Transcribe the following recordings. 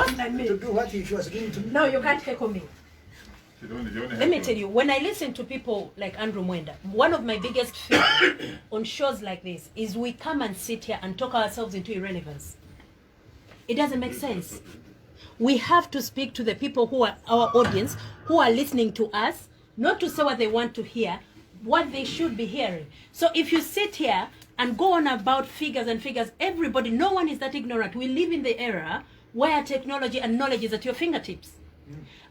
to do what he was doing to me. No, you can't heckle me. Let me tell you, when I listen to people like Andrew Mwenda, one of my biggest fears on shows like this is we come and sit here and talk ourselves into irrelevance. It doesn't make sense. We have to speak to the people who are our audience, who are listening to us, not to say what they want to hear, what they should be hearing. So if you sit here and go on about figures and figures, everybody, no one is that ignorant. We live in the era where technology and knowledge is at your fingertips.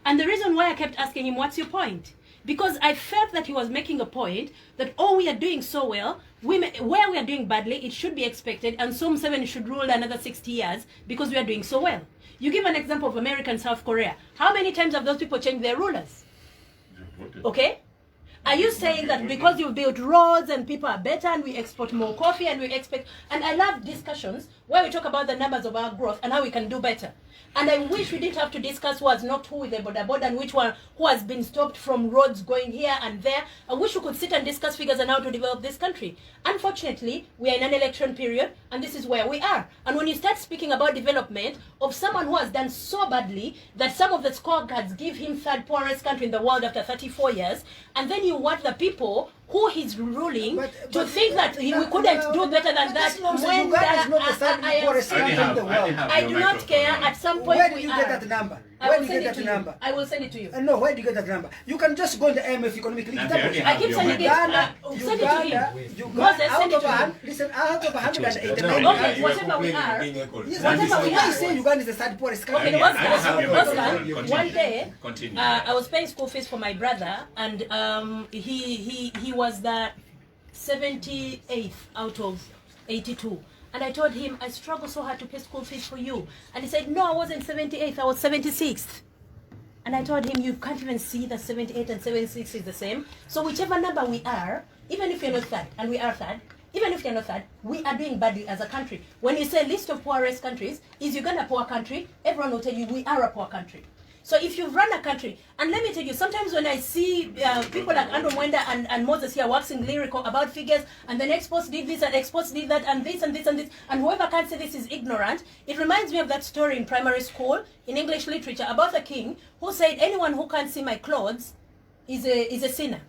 And the reason why I kept asking him, what's your point? Because I felt that he was making a point that, oh, we are doing so well, where we are doing badly, it should be expected, and some 7 should rule another 60 years because we are doing so well. You give an example of America and South Korea. How many times have those people changed their rulers? Okay? Are you saying that because you built roads and people are better and we export more coffee and we expect... And I love discussions where we talk about the numbers of our growth and how we can do better. And I wish we didn't have to discuss who has not who with the border and which one who has been stopped from roads going here and there. I wish we could sit and discuss figures on how to develop this country. Unfortunately, we are in an election period and this is where we are. And when you start speaking about development of someone who has done so badly that some of the scorecards give him third poorest country in the world after 34 years, and then you want the people who he's ruling to think that we couldn't do better than that. I do not care. At some point, where do you get that number? Where do you get that number? I will send it to you. No, where do you get that number? You can just go in the IMF economic link. I keep sending it. Send it to him. Moses, send it to him. Listen, out of 189. Okay, whatever we are. Whatever we are. Say Uganda is the third poorest country. Okay, Oscar, one day, I was paying school fees for my brother, and he was the 78th out of 82. And I told him, I struggle so hard to pay school fees for you. And he said, no, I wasn't 78th, I was 76th. And I told him, you can't even see that 78 and 76 is the same. So whichever number we are, even if you're not third, and we are third, even if you're not third, we are doing badly as a country. When you say list of poorest countries, is Uganda a poor country? Everyone will tell you we are a poor country. So if you run a country, and let me tell you, sometimes when I see people like Andrew Mwenda and Moses here waxing lyrical about figures, and then exports did this and exports did that, and this and this and this, and whoever can't say this is ignorant, it reminds me of that story in primary school in English literature about the king who said, anyone who can't see my clothes is a sinner.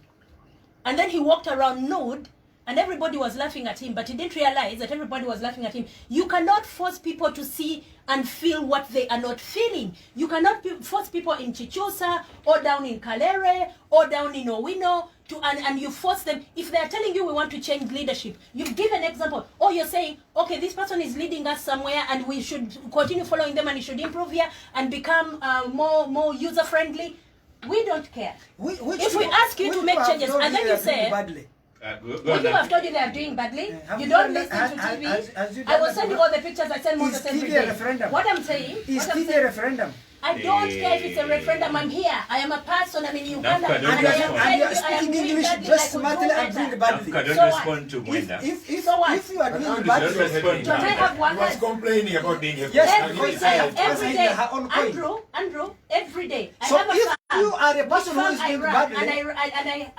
And then he walked around nude, and everybody was laughing at him, but he didn't realize that everybody was laughing at him. You cannot force people to see and feel what they are not feeling. You cannot force people in Chichusa, or down in Kalere, or down in Owino, and you force them. If they are telling you we want to change leadership, you give an example. Or you're saying, okay, this person is leading us somewhere, and we should continue following them, and it should improve here, and become more user-friendly. We don't care. If we ask you to make changes, and then you say... People have told you they are doing badly. You don't listen to TV. I will send you all the pictures I send Moses every day. What I'm saying... Is TV a referendum? I don't care if it's a referendum. I'm here. I am a person. I'm in Uganda. And you are speaking English just smartly and doing badly. Don't respond to Mwenda. If you are doing badly... Don't I have one was complaining about being a Andrew, every day. So if you are a person who is doing badly...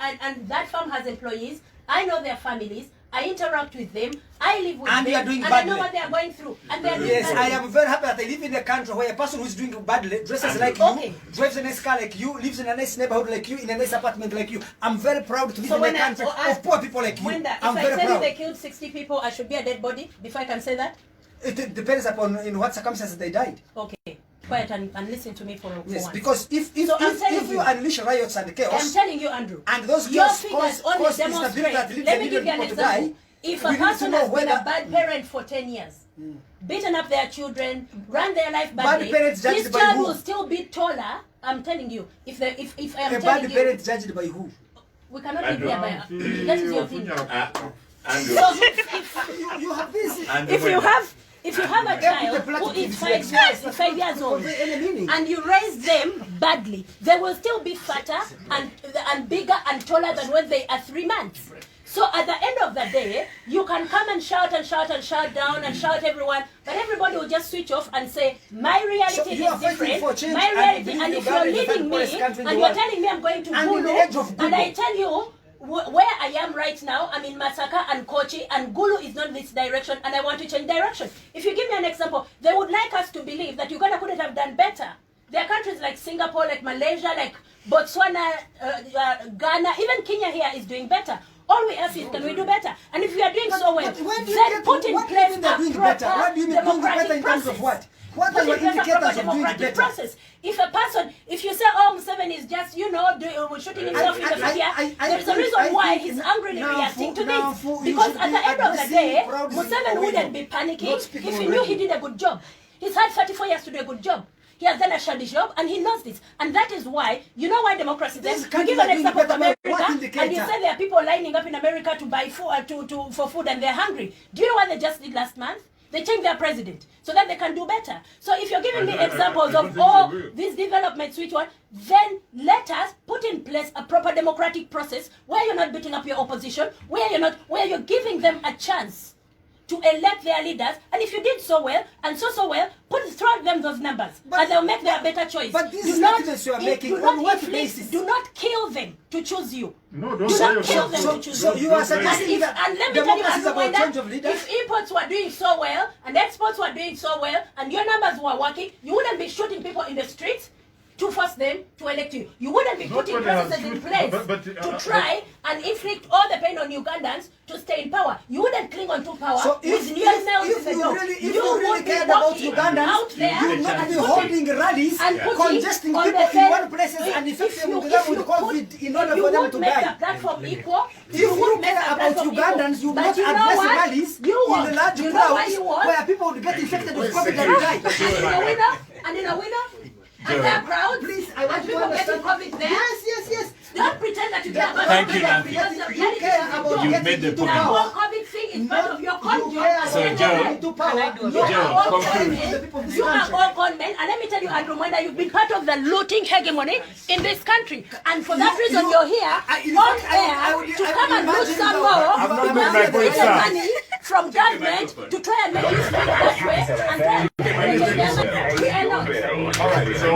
And that farm has employees. I know their families. I interact with them. I live with them. You are doing and badly. I know what they are going through. And they are doing yes, badly. I am very happy that I live in a country where a person who is doing badly dresses like you, drives a nice car like you, lives in a nice neighborhood like you, in a nice apartment like you. I'm very proud to live in a country of poor people like you. Mwenda, I'm if very I tell proud. you they killed 60 people, I should be a dead body before I can say that? It depends upon in what circumstances they died. Okay. Quiet and listen to me for yes, once. because if you unleash riots and chaos, I'm telling you, Andrew, and those your chaos figures cause only demonstrate. Let me give you an example. If a person has been a bad parent for 10 years, beaten up their children, run their life badly, his child will still be taller. I'm telling you, if I am telling you, bad parent judged by who? We cannot live here by. That is your opinion. You have this. If you have a child who is 5 years old and you raise them badly, they will still be fatter and bigger and taller than when they are 3 months. So at the end of the day, you can come and shout and shout and shout down and shout everyone, but everybody will just switch off and say, my reality is different. My reality, and if you're leading me and you're telling me I'm going to Hulu, and I tell you, where I am right now, I'm in Masaka and Kochi, and Gulu is not this direction, and I want to change direction. If you give me an example, they would like us to believe that Uganda couldn't have done better. There are countries like Singapore, like Malaysia, like Botswana, Ghana, even Kenya here is doing better. All we ask is, can we do better? And if we are doing so well, then put in place a proper What do you mean doing better in terms of what? What are your indicators of doing better? Process. If a person, if you say, oh, Museveni is just, shooting himself in the foot, there is a reason why he's angrily reacting to this. Because at the end of the day, Museveni wouldn't be panicking if he knew he did a good job. He's had 34 years to do a good job. He has done a shoddy job, and he knows this. And that is why, you know why democracy is there? You give an example of America, and you say there are people lining up in America to buy food, for food, and they're hungry. Do you know what they just did last month? They changed their president so that they can do better. So if you're giving me examples of all these developments, which one, then let us put in place a proper democratic process where you're not beating up your opposition, where you're giving them a chance to elect their leaders. And if you did so well and so well, throw them those numbers, and they'll make their better choice. But these statements you are making, on what basis? Do not kill them to choose you. No, don't do not kill them to choose so you. you are suggesting that and let me tell you, democracy is about change of leaders? if imports were doing so well and exports were doing so well and your numbers were working, you wouldn't be shooting people in the streets to force them to elect you. You wouldn't be putting processes in place to try and inflict all the pain on Ugandans to stay in power. You wouldn't cling on to power so with new nails in the door. If you really cared about Ugandans, you would not be holding rallies and congesting people in one places and infecting them with COVID in order for them to die. If you would make the platform equal, if you care about Ugandans, you would not address rallies in the large crowds where people would get infected with COVID and die. And in a winner, and there are crowds, please, I want people getting COVID there. Yes. Don't pretend that you care about Thank you, COVID, Nancy. because the You care about You've getting made the into point. the power. whole COVID thing is part of your conduct. So, You are all con men, and let me tell you, Andrew Mwenda, you've been part of the looting hegemony in this country, and for that reason you're here on air to come and loot some more money from government to try and make you speak that way, and then we are not. All right, so